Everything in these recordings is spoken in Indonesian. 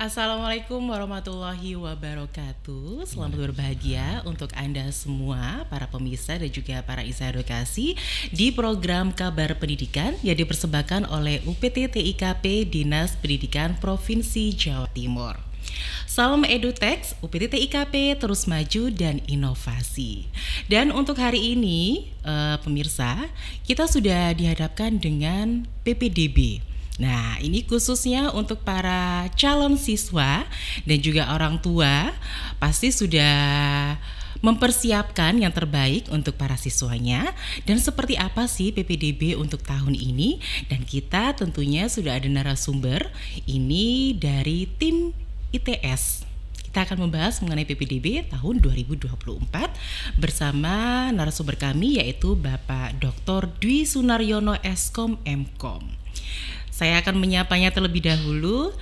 Assalamualaikum warahmatullahi wabarakatuh. Selamat berbahagia untuk Anda semua, para pemirsa dan juga para insan edukasi di program Kabar Pendidikan yang dipersembahkan oleh UPT TIKP Dinas Pendidikan Provinsi Jawa Timur. Salam Eduteks, UPT TIKP terus maju dan inovasi. Dan untuk hari ini, pemirsa, kita sudah dihadapkan dengan PPDB. Nah, ini khususnya untuk para calon siswa dan juga orang tua pasti sudah mempersiapkan yang terbaik untuk para siswanya. Dan seperti apa sih PPDB untuk tahun ini? Dan kita tentunya sudah ada narasumber ini dari tim ITS. Kita akan membahas mengenai PPDB tahun 2024 bersama narasumber kami yaitu Bapak Dr. Dwi Sunaryono Eskom Mkom. Saya akan menyapanya terlebih dahulu.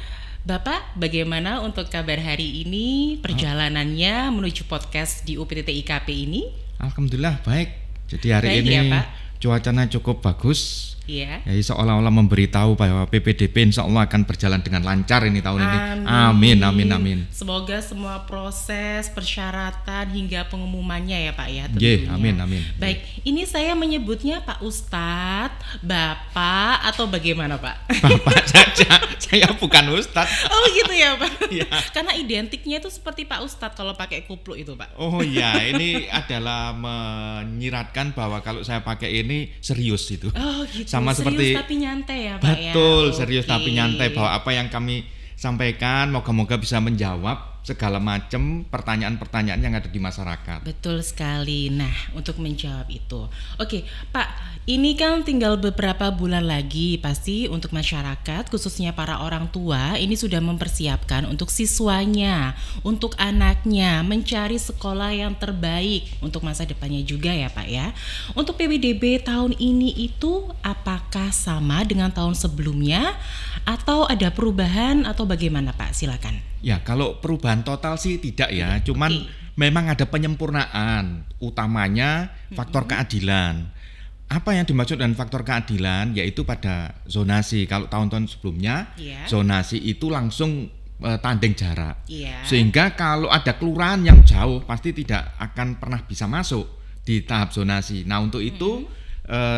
Bapak, bagaimana untuk kabar hari ini, perjalanannya menuju podcast di UPT TIKP ini? Alhamdulillah baik. Jadi hari ini ya, Pak? Cuacanya cukup bagus. Iya. Ya, seolah-olah memberitahu bahwa PPDB insya Allah akan berjalan dengan lancar ini tahun ini. Amin. Semoga semua proses, persyaratan hingga pengumumannya ya Pak ya tentunya. Amin. Baik, ini saya menyebutnya Pak Ustadz, Bapak atau bagaimana Pak? Bapak saja, saya bukan Ustadz. Oh gitu ya Pak? Ya. Karena identiknya itu seperti Pak Ustadz kalau pakai kupluk itu Pak. Oh iya, ini adalah menyiratkan bahwa kalau saya pakai ini serius itu. Oh gitu. Sama serius seperti tapi nyantai ya Pak ya. Betul, serius tapi nyantai, bahwa apa yang kami sampaikan moga-moga bisa menjawab segala macam pertanyaan-pertanyaan yang ada di masyarakat. Betul sekali. Nah, untuk menjawab itu. Oke, Pak, ini kan tinggal beberapa bulan lagi pasti untuk masyarakat khususnya para orang tua ini sudah mempersiapkan untuk siswanya, untuk anaknya mencari sekolah yang terbaik untuk masa depannya juga ya, Pak ya. Untuk PPDB tahun ini itu apakah sama dengan tahun sebelumnya atau ada perubahan atau bagaimana, Pak? Silakan. Ya, kalau perubahan total sih tidak ya, cuman memang ada penyempurnaan, utamanya faktor keadilan. Apa yang dimaksud dengan faktor keadilan? Yaitu pada zonasi. Kalau tahun-tahun sebelumnya, zonasi itu langsung tanding jarak. Sehingga kalau ada kelurahan yang jauh, pasti tidak akan pernah bisa masuk di tahap zonasi. Nah, untuk itu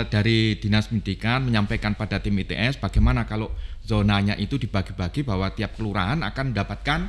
dari Dinas Pendidikan menyampaikan pada tim ITS bagaimana kalau zonanya itu dibagi-bagi bahwa tiap kelurahan akan mendapatkan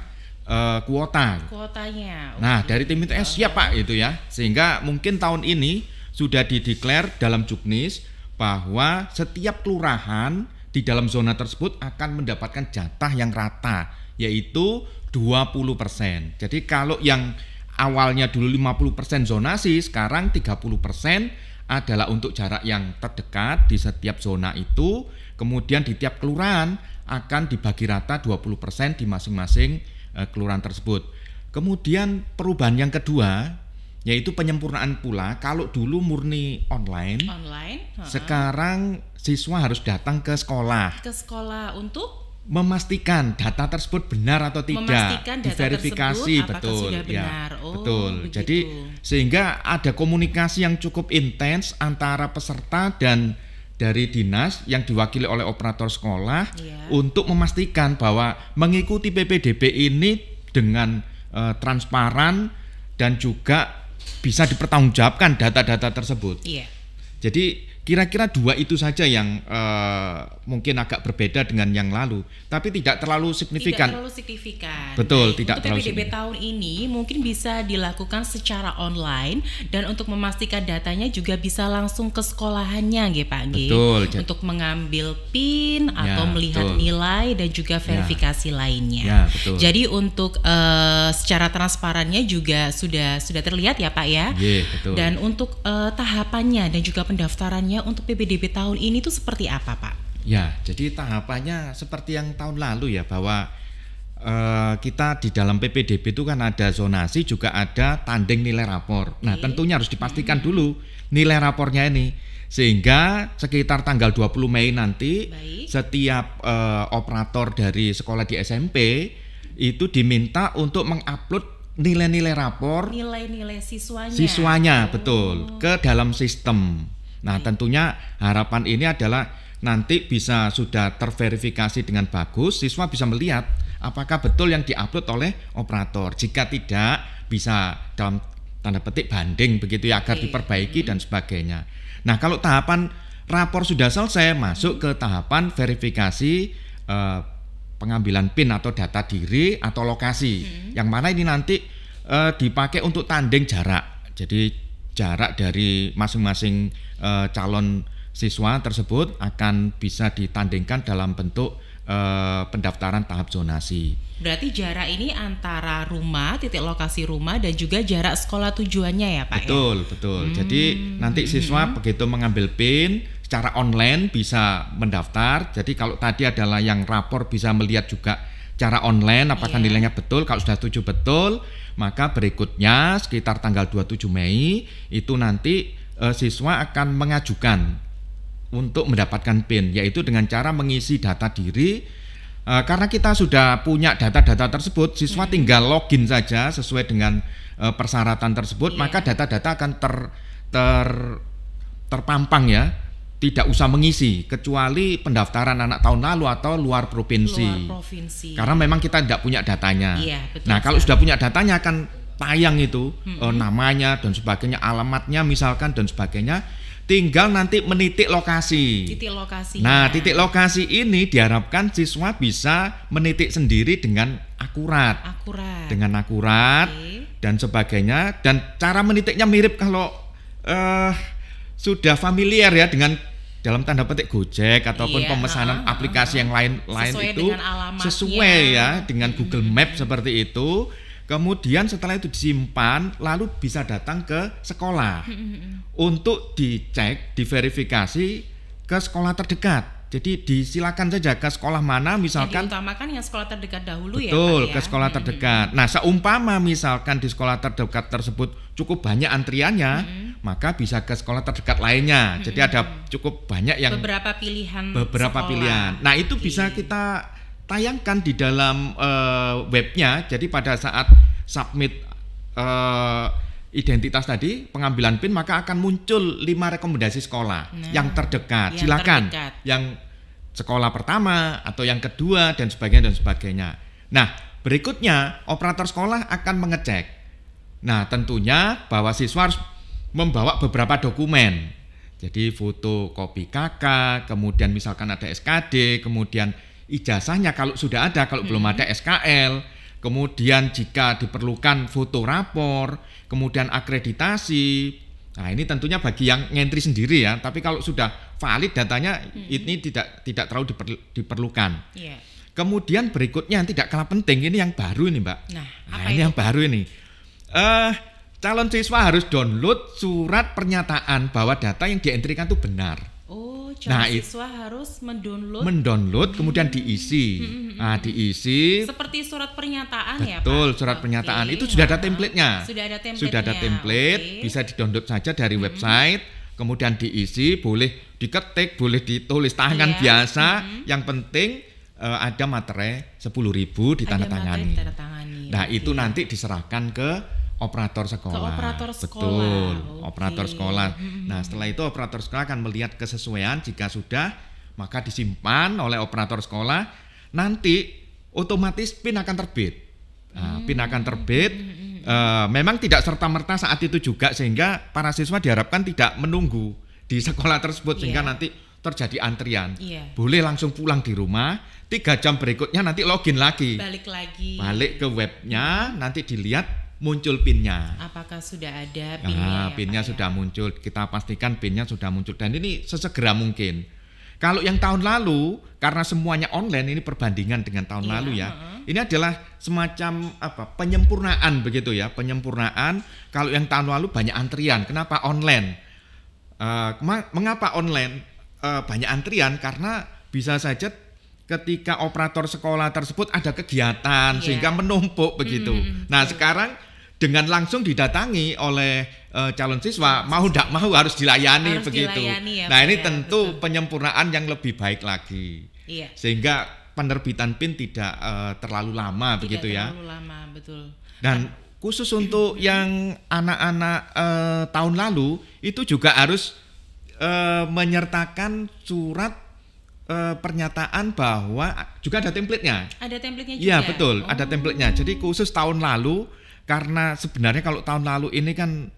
kuotanya. Nah, dari tim ITS siap Pak itu ya. Sehingga mungkin tahun ini sudah dideklar dalam Juknis bahwa setiap kelurahan di dalam zona tersebut akan mendapatkan jatah yang rata, yaitu 20%. Jadi kalau yang awalnya dulu 50% zonasi, sekarang 30% adalah untuk jarak yang terdekat di setiap zona itu. Kemudian di tiap kelurahan akan dibagi rata 20% di masing-masing kelurahan tersebut. Kemudian perubahan yang kedua yaitu penyempurnaan pula. Kalau dulu murni online, sekarang siswa harus datang ke sekolah. Untuk memastikan data tersebut benar atau tidak, diverifikasi betul ya. Betul. Begitu. Jadi sehingga ada komunikasi yang cukup intens antara peserta dan dari dinas yang diwakili oleh operator sekolah untuk memastikan bahwa mengikuti PPDB ini dengan transparan dan juga bisa dipertanggungjawabkan data-data tersebut. Jadi kira-kira dua itu saja yang mungkin agak berbeda dengan yang lalu, tapi tidak terlalu signifikan. Betul, tidak untuk terlalu PPDB tahun ini mungkin bisa dilakukan secara online dan untuk memastikan datanya juga bisa langsung ke sekolahannya, nggih Pak. Betul. Untuk mengambil PIN atau melihat nilai dan juga verifikasi lainnya. Ya, betul. Jadi untuk secara transparannya juga sudah terlihat ya Pak ya. Betul. Dan untuk tahapannya dan juga pendaftarannya untuk PPDB tahun ini tuh seperti apa Pak? Ya, jadi tahapannya seperti yang tahun lalu ya, bahwa kita di dalam PPDB itu kan ada zonasi, juga ada tanding nilai rapor. Nah, tentunya harus dipastikan dulu nilai rapornya ini, sehingga sekitar tanggal 20 Mei nanti setiap operator dari sekolah di SMP itu diminta untuk mengupload nilai-nilai rapor, nilai-nilai siswanya betul, ke dalam sistem. Nah, tentunya harapan ini adalah nanti bisa sudah terverifikasi dengan bagus, siswa bisa melihat apakah betul yang diupload oleh operator. Jika tidak, bisa dalam tanda petik banding begitu ya, agar diperbaiki dan sebagainya. Nah, kalau tahapan rapor sudah selesai, masuk ke tahapan verifikasi pengambilan PIN atau data diri atau lokasi. Yang mana ini nanti dipakai untuk tanding jarak. Jadi jarak dari masing-masing calon siswa tersebut akan bisa ditandingkan dalam bentuk pendaftaran tahap zonasi. Berarti jarak ini antara rumah, titik lokasi rumah dan juga jarak sekolah tujuannya ya Pak? Betul, betul. Jadi nanti siswa begitu mengambil PIN secara online bisa mendaftar. Jadi kalau tadi adalah yang rapor bisa melihat juga cara online apakah nilainya betul. Kalau sudah setuju betul, maka berikutnya sekitar tanggal 27 Mei itu nanti siswa akan mengajukan untuk mendapatkan PIN, yaitu dengan cara mengisi data diri. Karena kita sudah punya data-data tersebut, siswa tinggal login saja sesuai dengan persyaratan tersebut, maka data-data akan terpampang ya, tidak usah mengisi kecuali pendaftaran anak tahun lalu atau luar provinsi. Karena memang kita tidak punya datanya. Nah, kalau sudah punya datanya akan tayang itu namanya dan sebagainya, alamatnya misalkan dan sebagainya. Tinggal nanti menitik lokasi. Nah, titik lokasi ini diharapkan siswa bisa menitik sendiri dengan akurat. Dengan akurat dan sebagainya. Dan cara menitiknya mirip kalau sudah familiar ya dengan dalam tanda petik Gojek ataupun pemesanan aplikasi yang lain-lain itu sesuai ya dengan Google Maps seperti itu. Kemudian setelah itu disimpan, lalu bisa datang ke sekolah untuk dicek, diverifikasi ke sekolah terdekat. Jadi disilakan saja ke sekolah mana, misalkan. Yang diutamakan yang sekolah terdekat dahulu ya Pak ya. Betul, ke sekolah terdekat. Nah, seumpama misalkan di sekolah terdekat tersebut cukup banyak antriannya, maka bisa ke sekolah terdekat lainnya. Jadi ada cukup banyak yang beberapa pilihan. Nah, itu bisa kita tayangkan di dalam webnya. Jadi pada saat submit identitas tadi, pengambilan PIN, maka akan muncul 5 rekomendasi sekolah yang terdekat. Silakan yang sekolah pertama atau yang kedua dan sebagainya. Nah, berikutnya operator sekolah akan mengecek. Nah, tentunya bahwa siswa harus membawa beberapa dokumen. Jadi fotokopi KK, kemudian misalkan ada SKD, kemudian ijazahnya kalau sudah ada, kalau belum ada SKL, kemudian jika diperlukan foto rapor, kemudian akreditasi. Nah, ini tentunya bagi yang ngentri sendiri ya, tapi kalau sudah valid datanya ini tidak terlalu diperlukan. Kemudian berikutnya yang tidak kalah penting, ini yang baru ini Mbak. Nah, ini yang baru ini. Calon siswa harus download surat pernyataan bahwa data yang dientrikan itu benar. Siswa harus mendownload kemudian diisi. Nah, diisi seperti surat pernyataan ya Pak. Betul, surat pernyataan itu sudah ada template-nya. Sudah ada template, bisa di-download saja dari website, kemudian diisi, boleh diketik, boleh ditulis tangan biasa. Yang penting ada materai 10.000 ditandatangani. Nah, itu nanti diserahkan ke operator sekolah. Betul, operator sekolah. Nah, setelah itu operator sekolah akan melihat kesesuaian. Jika sudah, maka disimpan oleh operator sekolah. Nanti otomatis PIN akan terbit. PIN akan terbit. Memang tidak serta-merta saat itu juga, sehingga para siswa diharapkan tidak menunggu di sekolah tersebut sehingga nanti terjadi antrian. Boleh langsung pulang di rumah. 3 jam berikutnya nanti login lagi. Balik ke webnya, nanti dilihat muncul PIN-nya. Apakah sudah ada PIN-nya? PIN-nya sudah muncul. Kita pastikan PIN-nya sudah muncul, dan ini sesegera mungkin. Kalau yang tahun lalu, karena semuanya online, ini perbandingan dengan tahun lalu ya. Ini adalah semacam penyempurnaan begitu ya, penyempurnaan. Kalau yang tahun lalu banyak antrian, kenapa online? Mengapa online banyak antrian? Karena bisa saja ketika operator sekolah tersebut ada kegiatan sehingga menumpuk begitu. Nah, sekarang dengan langsung didatangi oleh calon siswa, mau tidak mau harus dilayani begitu. Nah, ini tentu penyempurnaan yang lebih baik lagi. Sehingga penerbitan PIN tidak terlalu lama begitu ya. Terlalu lama, betul. Dan khusus untuk yang anak-anak tahun lalu itu juga harus menyertakan surat pernyataan bahwa juga ada template-nya. Ada template-nya juga? Iya betul, ada template-nya. Jadi khusus tahun lalu, karena sebenarnya kalau tahun lalu ini kan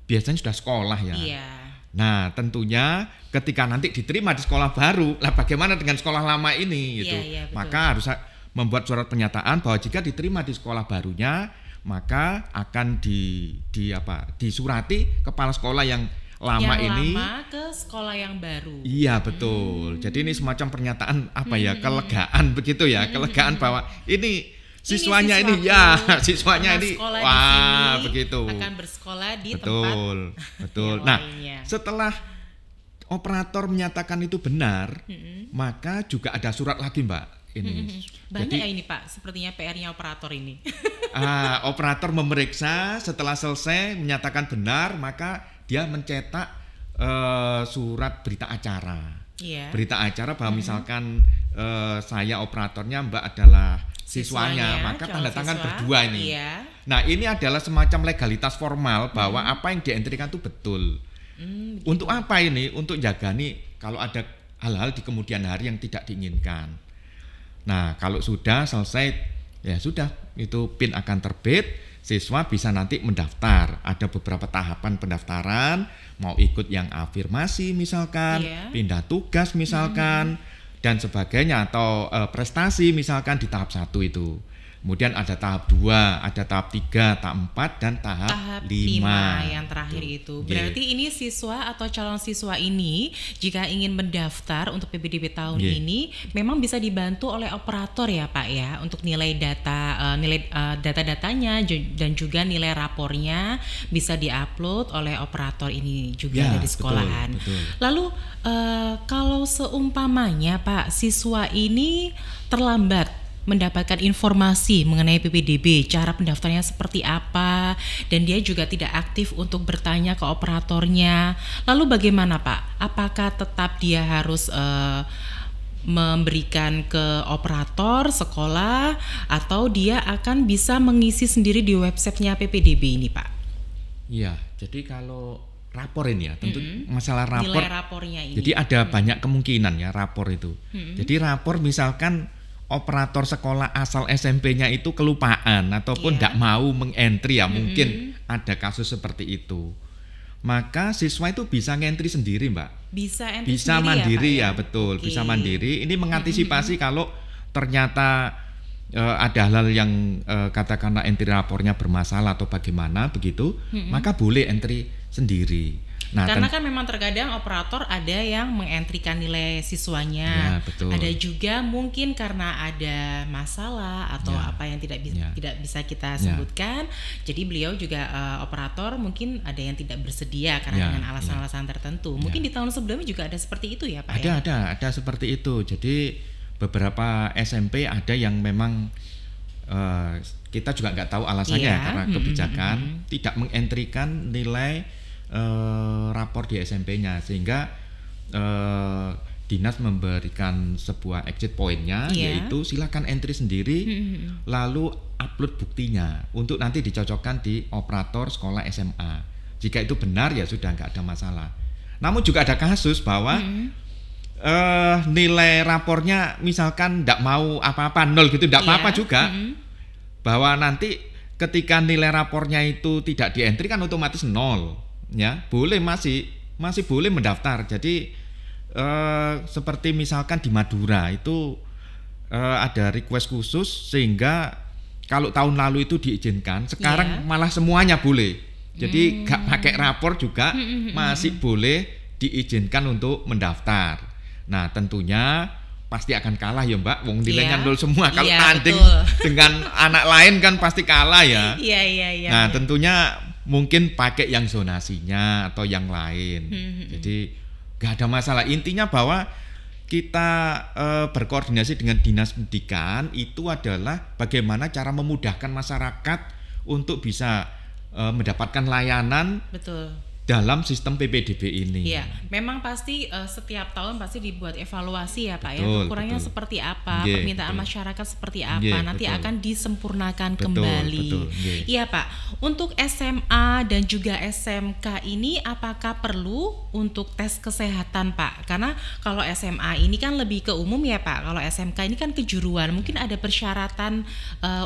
biasanya sudah sekolah ya. Iya. Nah tentunya ketika nanti diterima di sekolah baru, lah bagaimana dengan sekolah lama ini gitu. Iya, maka harus membuat surat pernyataan bahwa jika diterima di sekolah barunya, maka akan disurati kepala sekolah yang lama ke sekolah yang baru. Iya betul. Jadi ini semacam pernyataan kelegaan begitu ya, kelegaan bahwa ini siswanya ini siswanya ini begitu akan bersekolah di tempat betul. Nah, setelah operator menyatakan itu benar, maka juga ada surat lagi, Mbak. Ini. Banyak ya ini Pak, sepertinya PR-nya operator ini. Operator memeriksa, setelah selesai menyatakan benar, maka dia mencetak surat berita acara. Berita acara bahwa misalkan saya operatornya, Mbak adalah siswanya, maka tanda tangan berdua ini. Nah, ini adalah semacam legalitas formal bahwa apa yang dientrikan itu betul. Untuk apa ini? Untuk jaga nih kalau ada hal-hal di kemudian hari yang tidak diinginkan. Nah, kalau sudah selesai, ya sudah, itu PIN akan terbit, siswa bisa nanti mendaftar. Ada beberapa tahapan pendaftaran, mau ikut yang afirmasi misalkan, pindah tugas misalkan, dan sebagainya, atau prestasi misalkan di tahap 1 itu. Kemudian ada tahap 2, ada tahap 3, tahap 4, dan tahap 5 yang terakhir itu. Berarti ini siswa atau calon siswa ini jika ingin mendaftar untuk PPDB tahun ini memang bisa dibantu oleh operator ya Pak ya, untuk nilai data-datanya dan juga nilai rapornya bisa diupload oleh operator ini juga dari sekolahan. Betul. Lalu kalau seumpamanya Pak, siswa ini terlambat mendapatkan informasi mengenai PPDB, cara pendaftarannya seperti apa, dan dia juga tidak aktif untuk bertanya ke operatornya. Lalu bagaimana Pak? Apakah tetap dia harus memberikan ke operator sekolah, atau dia akan bisa mengisi sendiri di websitenya PPDB ini Pak? Iya, jadi kalau rapor ini ya, tentu masalah rapor. Nilai rapornya ini. Jadi ada banyak kemungkinan ya rapor itu. Jadi rapor misalkan operator sekolah asal SMP-nya itu kelupaan ataupun tidak mau mengentry ya, mungkin ada kasus seperti itu. Maka siswa itu bisa ngentry sendiri, Mbak. Bisa mandiri ya, betul. Bisa mandiri. Ini mengantisipasi kalau ternyata ada hal-hal yang katakanlah entry rapornya bermasalah atau bagaimana begitu, maka boleh entry sendiri. Nah, karena kan memang terkadang operator ada yang mengentrikan nilai siswanya, ada juga mungkin karena ada masalah atau apa yang tidak bisa kita sebutkan, jadi beliau juga operator mungkin ada yang tidak bersedia karena dengan alasan-alasan tertentu. Mungkin di tahun sebelumnya juga ada seperti itu ya Pak? Ada seperti itu. Jadi beberapa SMP ada yang memang kita juga nggak tahu alasannya karena kebijakan tidak mengentrikan nilai rapor di SMP-nya, sehingga dinas memberikan sebuah exit point-nya, yaitu silakan entry sendiri, lalu upload buktinya untuk nanti dicocokkan di operator sekolah SMA. Jika itu benar ya sudah nggak ada masalah. Namun juga ada kasus bahwa nilai rapornya misalkan tidak mau apa-apa, 0 gitu, tidak apa-apa juga, bahwa nanti ketika nilai rapornya itu tidak di-entry kan otomatis 0. Ya, boleh masih boleh mendaftar. Jadi seperti misalkan di Madura itu ada request khusus sehingga kalau tahun lalu itu diizinkan, sekarang malah semuanya boleh. Jadi gak pakai rapor juga masih boleh diizinkan untuk mendaftar. Nah, tentunya pasti akan kalah ya Mbak, wong nilainya 0 semua. Kalau tanding dengan anak lain kan pasti kalah ya. Nah, tentunya mungkin pakai yang zonasinya atau yang lain. Jadi gak ada masalah. Intinya bahwa kita berkoordinasi dengan dinas pendidikan itu adalah bagaimana cara memudahkan masyarakat untuk bisa mendapatkan layanan dalam sistem PPDB ini. Iya, memang pasti setiap tahun pasti dibuat evaluasi ya Pak ya, Betul, kekurangannya betul. seperti apa, Nggih, permintaan betul. masyarakat seperti apa, Nggih, nanti betul. akan disempurnakan Betul, kembali. betul, nggih. Iya Pak, untuk SMA dan juga SMK ini apakah perlu untuk tes kesehatan Pak? Karena kalau SMA ini kan lebih ke umum ya Pak, kalau SMK ini kan kejuruan, mungkin ada persyaratan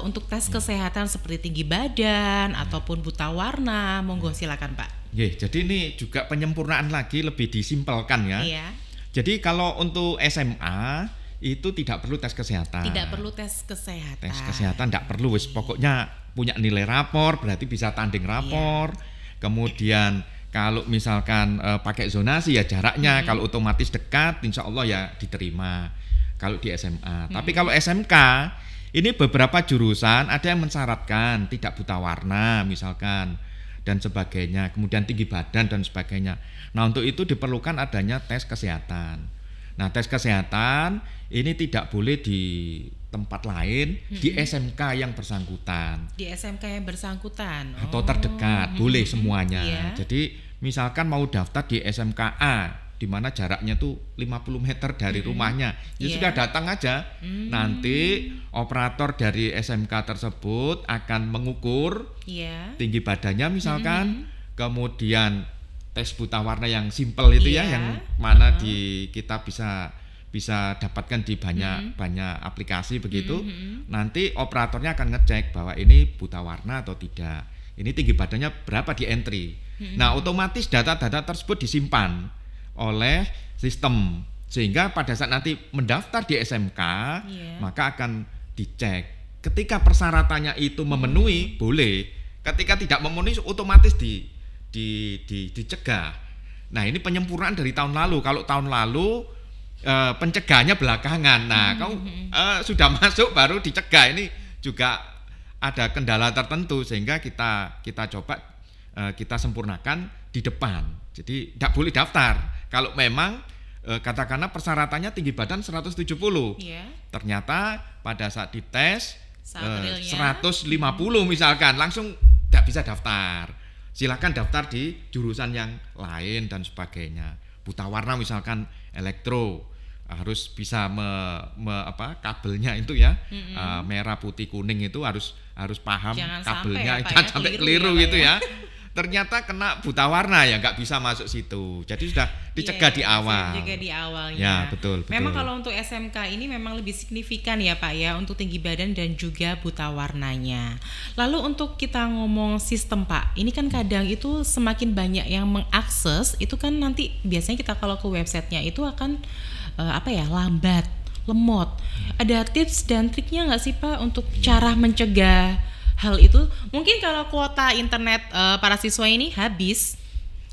untuk tes kesehatan seperti tinggi badan ataupun buta warna, monggo silakan Pak. Jadi ini juga penyempurnaan lagi, lebih disimpelkan ya. Iya. Jadi kalau untuk SMA itu tidak perlu tes kesehatan. Tidak perlu tes kesehatan. Tes kesehatan tidak perlu, wis pokoknya punya nilai rapor berarti bisa tanding rapor. Kemudian kalau misalkan pakai zonasi ya jaraknya, kalau otomatis dekat insya Allah ya diterima kalau di SMA. Tapi kalau SMK ini beberapa jurusan ada yang mensyaratkan tidak buta warna misalkan dan sebagainya, kemudian tinggi badan dan sebagainya. Nah untuk itu diperlukan adanya tes kesehatan. Nah tes kesehatan ini tidak boleh di tempat lain, di SMK yang bersangkutan. Di SMK yang bersangkutan. Atau terdekat, boleh semuanya. Iya. Jadi misalkan mau daftar di SMK A, di mana jaraknya tuh 50 meter dari rumahnya, ya Iya. sudah datang aja. Nanti operator dari SMK tersebut akan mengukur Iya. tinggi badannya misalkan, kemudian tes buta warna yang simpel itu ya, Iya. yang mana kita bisa dapatkan di banyak aplikasi begitu. Nanti operatornya akan ngecek bahwa ini buta warna atau tidak, ini tinggi badannya berapa di entry. Nah otomatis data-data tersebut disimpan oleh sistem, sehingga pada saat nanti mendaftar di SMK maka akan dicek. Ketika persyaratannya itu memenuhi boleh, ketika tidak memenuhi otomatis dicegah. Nah ini penyempurnaan dari tahun lalu. Kalau tahun lalu pencegahannya belakangan. Nah kau sudah masuk baru dicegah. Ini juga ada kendala tertentu sehingga kita coba kita sempurnakan di depan. Jadi tidak boleh daftar kalau memang katakanlah persyaratannya tinggi badan 170. Iya. Ternyata pada saat dites Satrilnya. 150 misalkan, langsung tidak bisa daftar. Silakan daftar di jurusan yang lain dan sebagainya. Buta warna misalkan elektro, harus bisa kabelnya itu ya, merah putih kuning itu harus paham Jangan kabelnya, sampai ya, Pak, jangan ya, sampai keliru keliru ya, Pak, gitu ya. ya. Ternyata kena buta warna ya nggak bisa masuk situ. Jadi sudah dicegah di awal. Dicegah di awalnya. Ya, betul. Memang kalau untuk SMK ini memang lebih signifikan ya Pak ya, untuk tinggi badan dan juga buta warnanya. Lalu untuk kita ngomong sistem Pak, ini kan kadang itu semakin banyak yang mengakses, itu kan nanti biasanya kita kalau ke websitenya itu akan lambat, lemot. Ada tips dan triknya nggak sih Pak untuk cara mencegah hal itu? Mungkin kalau kuota internet para siswa ini habis,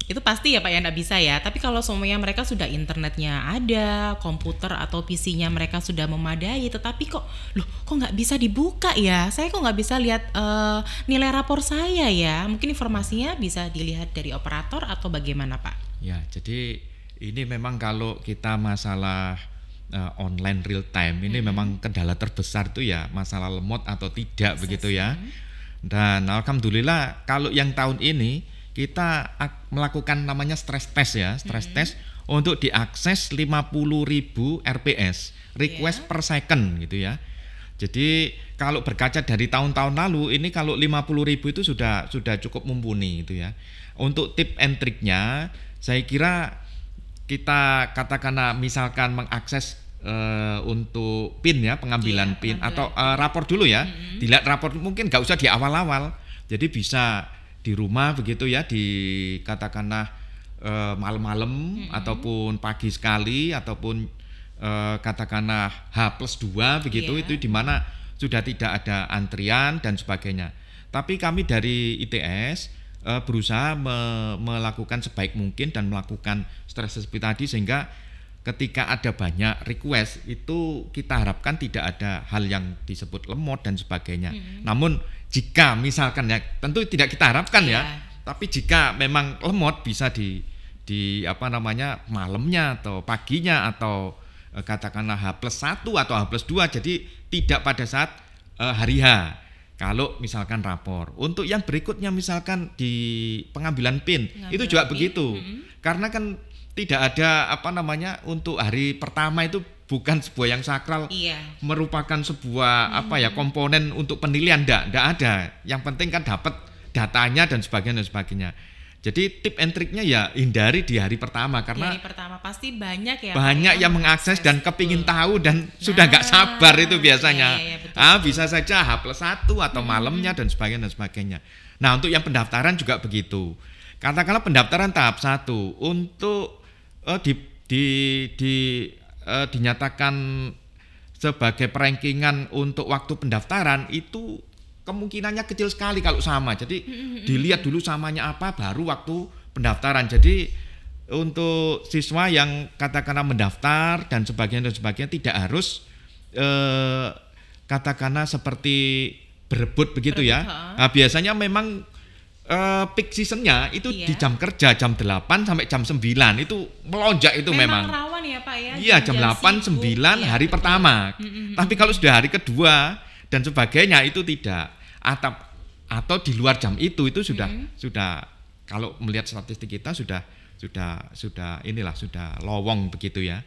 itu pasti ya Pak ya nggak bisa ya. Tapi kalau semuanya mereka sudah internetnya ada, komputer atau PC-nya mereka sudah memadai, tetapi kok nggak bisa dibuka ya? Saya kok nggak bisa lihat nilai rapor saya ya? Mungkin informasinya bisa dilihat dari operator atau bagaimana Pak? Ya, jadi ini memang kalau kita masalah online real time ini memang kendala terbesar tuh ya masalah lemot atau tidak begitu ya. Dan alhamdulillah kalau yang tahun ini kita melakukan namanya stress test ya, stress test untuk diakses 50.000 RPS, request per second gitu ya. Jadi kalau berkaca dari tahun-tahun lalu ini kalau 50.000 itu sudah cukup mumpuni gitu ya. Untuk tip and triknya saya kira kita katakanlah misalkan mengakses untuk PIN ya, pengambilan PIN atau rapor dulu ya. Dilihat rapor mungkin nggak usah di awal-awal. Jadi bisa di rumah begitu ya, katakanlah malam-malam ataupun pagi sekali ataupun katakanlah H+2 begitu, itu di mana sudah tidak ada antrian dan sebagainya. Tapi kami dari ITS berusaha melakukan sebaik mungkin dan melakukan stress test tadi sehingga ketika ada banyak request itu kita harapkan tidak ada hal yang disebut lemot dan sebagainya. Namun jika misalkan ya tentu tidak kita harapkan ya, tapi jika memang lemot bisa di malamnya atau paginya atau katakanlah H+1 atau H+2, jadi tidak pada saat hari H. Kalau misalkan rapor. Untuk yang berikutnya misalkan di pengambilan PIN, itu juga begitu. Karena kan tidak ada untuk hari pertama itu bukan sebuah yang sakral, merupakan sebuah komponen untuk penilaian, enggak ada. Yang penting kan dapat datanya dan sebagainya. Jadi tip and triknya ya hindari di hari pertama, karena hari pertama pasti banyak yang mengakses dan kepingin tahu dan sudah nggak sabar itu biasanya. Betul. Bisa saja H+1 atau malamnya dan sebagainya. Nah, untuk yang pendaftaran juga begitu. Katakanlah pendaftaran tahap 1 untuk dinyatakan sebagai perankingan untuk waktu pendaftaran itu kemungkinannya kecil sekali kalau sama. Jadi dilihat dulu samanya apa baru waktu pendaftaran. Jadi untuk siswa yang katakanlah mendaftar dan sebagainya tidak harus katakanlah seperti berebut begitu ya. Nah, biasanya memang peak seasonnya itu di jam kerja jam 8 sampai jam 9 itu melonjak itu memang. Rawan ya Pak ya. Iya, jam 8 9 hari pertama. Tapi kalau sudah hari kedua dan sebagainya itu tidak. Atau di luar jam itu sudah kalau melihat statistik kita sudah lowong begitu ya.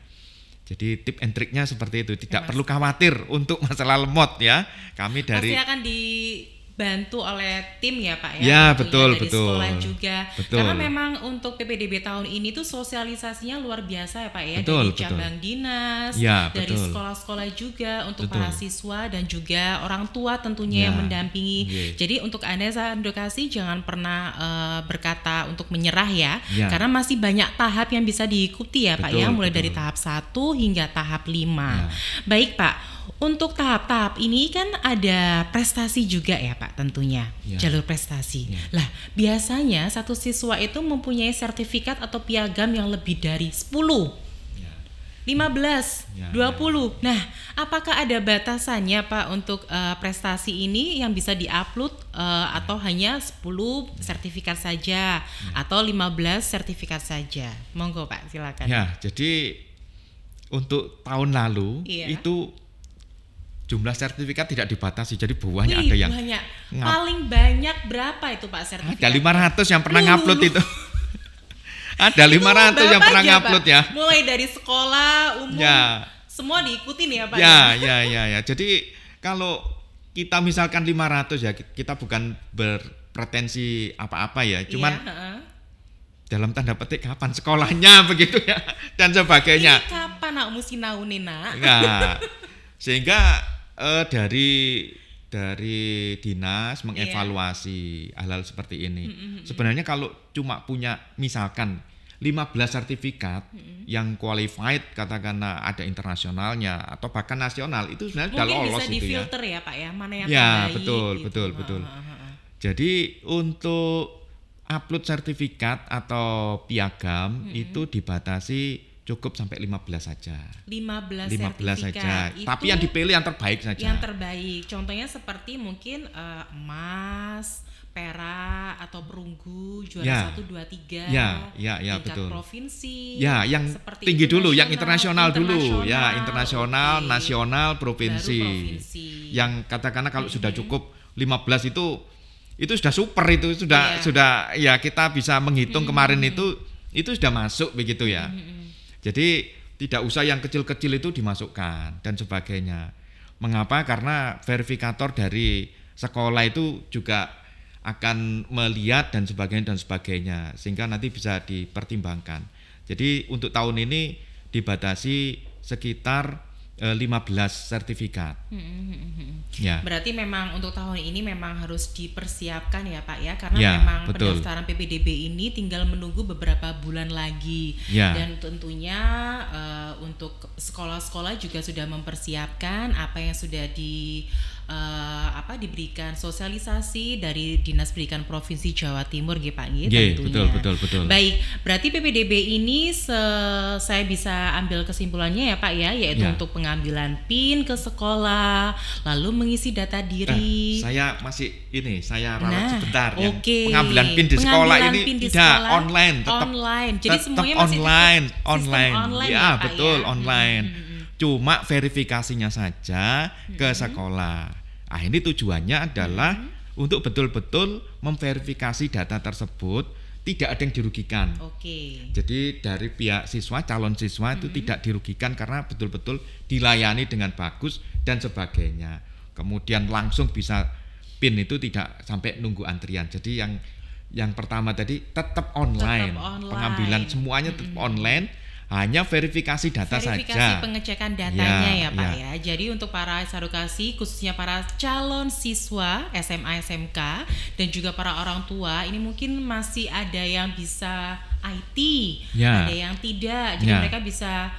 Jadi tip and triknya seperti itu, tidak perlu khawatir untuk masalah lemot ya. Kami dari pasti akan dibantu oleh tim ya Pak ya. Ya, betul. Sekolah juga. Betul. Karena memang untuk PPDB tahun ini tuh sosialisasinya luar biasa ya Pak ya, dari cabang dinas, dari sekolah-sekolah juga untuk para siswa dan juga orang tua tentunya yang mendampingi. Jadi untuk Anda sahabat edukasi jangan pernah berkata untuk menyerah ya. Karena masih banyak tahap yang bisa diikuti ya Pak ya, mulai dari tahap 1 hingga tahap 5. Baik Pak. Untuk tahap-tahap ini kan ada prestasi juga ya Pak tentunya, jalur prestasi. Lah biasanya satu siswa itu mempunyai sertifikat atau piagam yang lebih dari 10, 15, 20. Nah apakah ada batasannya Pak untuk prestasi ini yang bisa diupload atau hanya 10 sertifikat saja atau 15 sertifikat saja? Monggo Pak silakan. Ya, jadi untuk tahun lalu itu jumlah sertifikat tidak dibatasi, jadi buahnya ada yang paling banyak berapa itu Pak sertifikat? Ada 500 yang pernah ngupload itu. Ada 500 yang pernah ngupload ya. Mulai dari sekolah umum semua diikuti nih ya Pak. Ya. Jadi kalau kita misalkan 500 ya, kita bukan berpretensi apa-apa ya, cuman dalam tanda petik kapan sekolahnya begitu ya dan sebagainya. Ini kapan nak mesti naunin nak? Nah, sehingga dari dinas mengevaluasi hal-hal seperti ini. Sebenarnya kalau cuma punya misalkan 15 sertifikat yang qualified, katakanlah ada internasionalnya atau bahkan nasional, itu sebenarnya sudah lolos itu ya. Mungkin bisa difilter ya Pak ya, mana yang terbaik. Betul. Jadi untuk upload sertifikat atau piagam itu dibatasi cukup sampai 15 saja. 15 saja. Tapi yang dipilih yang terbaik saja. Yang terbaik. Contohnya seperti mungkin emas, perak atau perunggu juara 1 2 3. Ya, betul. Provinsi. Ya, yang tinggi dulu, yang internasional dulu. Ya, internasional, nasional, provinsi. Yang katakanlah kalau sudah cukup 15 itu sudah super, itu sudah ya kita bisa menghitung kemarin itu sudah masuk begitu ya. Jadi tidak usah yang kecil-kecil itu dimasukkan dan sebagainya. Mengapa? Karena verifikator dari sekolah itu juga akan melihat dan sebagainya sehingga nanti bisa dipertimbangkan. Jadi untuk tahun ini dibatasi sekitar 15 sertifikat. Ya. Berarti memang untuk tahun ini memang harus dipersiapkan ya Pak ya, karena memang pendaftaran PPDB ini tinggal menunggu beberapa bulan lagi. Dan tentunya untuk sekolah-sekolah juga sudah mempersiapkan apa yang sudah diberikan sosialisasi dari Dinas Pendidikan Provinsi Jawa Timur nggih Pak nggih tentunya. Betul. Baik, berarti PPDB ini saya bisa ambil kesimpulannya ya Pak ya, yaitu untuk pengambilan PIN ke sekolah, lalu mengisi data diri. Saya ralat sebentar ya. Pengambilan PIN di sekolah ini tidak online, tetap online. Jadi semuanya masih online. Ya, betul, ya? online. Cuma verifikasinya saja ke sekolah. Ini tujuannya adalah untuk betul-betul memverifikasi data tersebut, tidak ada yang dirugikan. Jadi dari pihak siswa, calon siswa itu tidak dirugikan karena betul-betul dilayani dengan bagus dan sebagainya. Kemudian langsung bisa PIN itu tidak sampai nunggu antrian. Jadi yang pertama tadi tetap online. Pengambilan semuanya tetap online. Hanya verifikasi data saja. Verifikasi pengecekan datanya ya Pak ya. Jadi untuk para edukasi khususnya para calon siswa SMA SMK dan juga para orang tua ini mungkin masih ada yang bisa IT, ada yang tidak. Jadi mereka bisa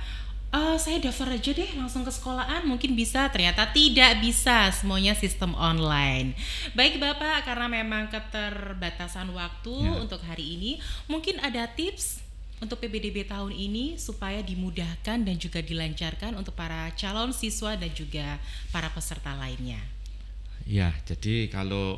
saya daftar aja deh langsung ke sekolahan, mungkin bisa, ternyata tidak bisa, semuanya sistem online. Baik Bapak, karena memang keterbatasan waktu untuk hari ini, mungkin ada tips untuk PPDB tahun ini supaya dimudahkan dan juga dilancarkan untuk para calon siswa dan juga para peserta lainnya. Ya, jadi kalau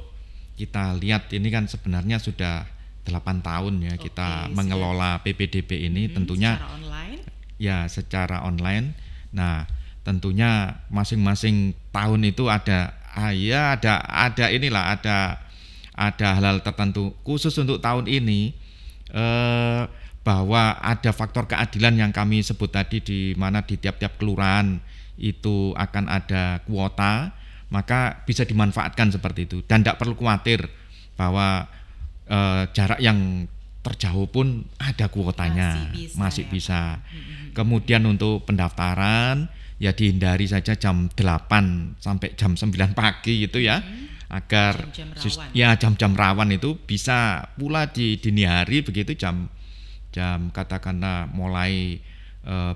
kita lihat ini kan sebenarnya sudah 8 tahun ya kita mengelola PPDB ini tentunya secara online. Ya, secara online. Nah, tentunya masing-masing tahun itu ada hal-hal tertentu khusus untuk tahun ini bahwa ada faktor keadilan yang kami sebut tadi, di mana di tiap-tiap kelurahan itu akan ada kuota, maka bisa dimanfaatkan seperti itu dan tidak perlu khawatir bahwa jarak yang terjauh pun ada kuotanya, masih bisa. Kemudian untuk pendaftaran ya dihindari saja jam 8 sampai jam 9 pagi gitu ya, agar jam-jam rawan itu bisa pula di dini hari begitu, jam katakanlah mulai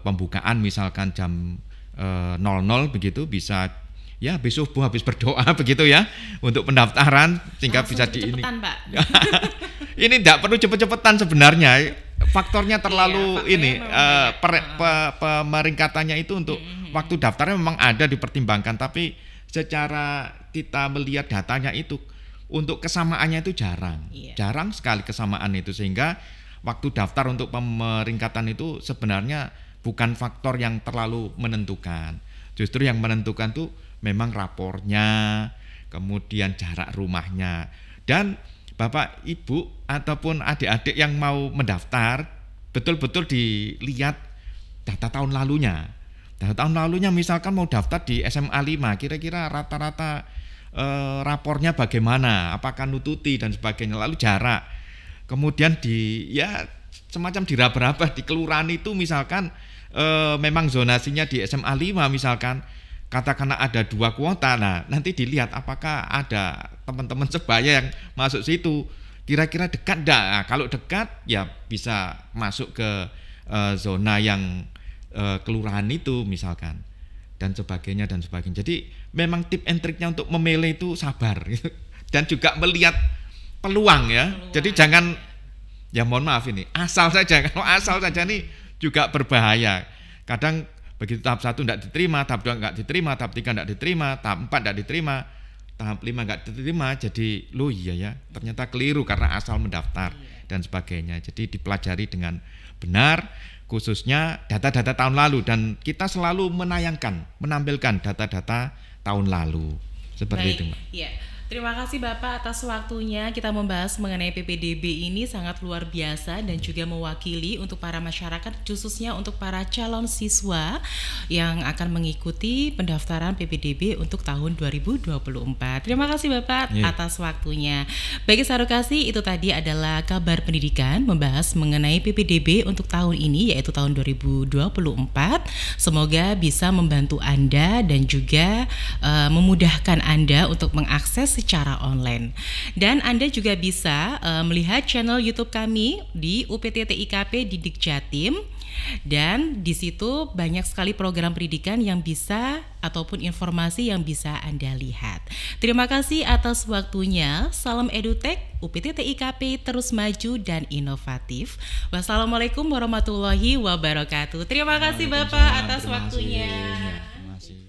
pembukaan misalkan jam 00 begitu, bisa ya habis subuh habis berdoa begitu ya untuk pendaftaran sehingga langsung bisa di ini. Pak. Ini tidak perlu cepet-cepetan sebenarnya, faktornya terlalu pemeringkatannya itu untuk waktu daftarnya memang ada dipertimbangkan, tapi secara kita melihat datanya itu untuk kesamaannya itu jarang sekali kesamaan itu, sehingga waktu daftar untuk pemeringkatan itu sebenarnya bukan faktor yang terlalu menentukan. Justru yang menentukan tuh memang rapornya, kemudian jarak rumahnya. Dan Bapak, Ibu ataupun adik-adik yang mau mendaftar betul-betul dilihat data tahun lalunya. Data tahun lalunya misalkan mau daftar di SMA 5, kira-kira rata-rata rapornya bagaimana, apakah nututi dan sebagainya, lalu jarak. Kemudian semacam diraba-raba di kelurahan itu misalkan memang zonasinya di SMA 5 misalkan, katakanlah ada 2 kuota, nah nanti dilihat apakah ada teman-teman sebaya yang masuk situ, kira-kira dekat enggak. Nah, kalau dekat ya bisa masuk ke zona yang kelurahan itu misalkan, dan sebagainya. Jadi memang tip and triknya untuk memilih itu sabar dan juga melihat peluang ya. Jadi jangan, ya mohon maaf ini, asal saja. Kalau asal saja nih juga berbahaya. Kadang begitu tahap 1 tidak diterima, tahap 2 enggak diterima, tahap 3 enggak diterima, tahap 4 enggak diterima, tahap 5 enggak diterima. Jadi ternyata keliru karena asal mendaftar dan sebagainya. Jadi dipelajari dengan benar, khususnya data-data tahun lalu, dan kita selalu menampilkan data-data tahun lalu. Seperti itu, Mbak. Iya. Terima kasih Bapak atas waktunya. Kita membahas mengenai PPDB ini sangat luar biasa dan juga mewakili untuk para masyarakat, khususnya untuk para calon siswa yang akan mengikuti pendaftaran PPDB untuk tahun 2024. Terima kasih Bapak atas waktunya. Bagi Sarokasi, itu tadi adalah kabar pendidikan membahas mengenai PPDB untuk tahun ini, yaitu tahun 2024. Semoga bisa membantu Anda dan juga memudahkan Anda untuk mengakses secara online. Dan Anda juga bisa melihat channel YouTube kami di UPT-TIKP Didik Jatim, dan di situ banyak sekali program pendidikan yang bisa ataupun informasi yang bisa Anda lihat. Terima kasih atas waktunya. Salam EduTech, UPT-TIKP terus maju dan inovatif. Wassalamualaikum warahmatullahi wabarakatuh. Terima kasih Bapak atas waktunya. Terima kasih.